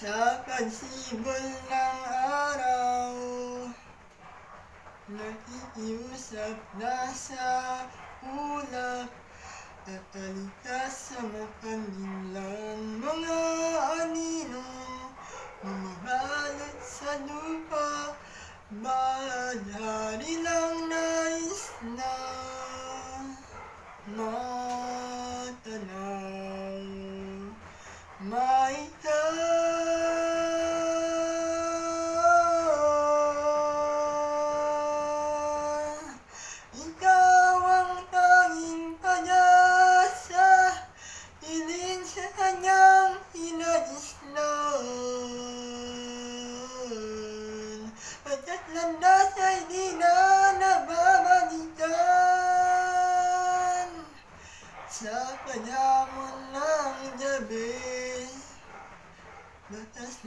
Sa pagsibol ng araw, nakikiusap na sa ulap at alikas sa makanilang mga aninong bumabalot sa lupa. Bahagari lang nais na matanaw, ikaw ang tanging pag-asa, hilin sa kanyang inaislan, pagkat landas ay di na nababalikan. Sa panahon ng gabi, batas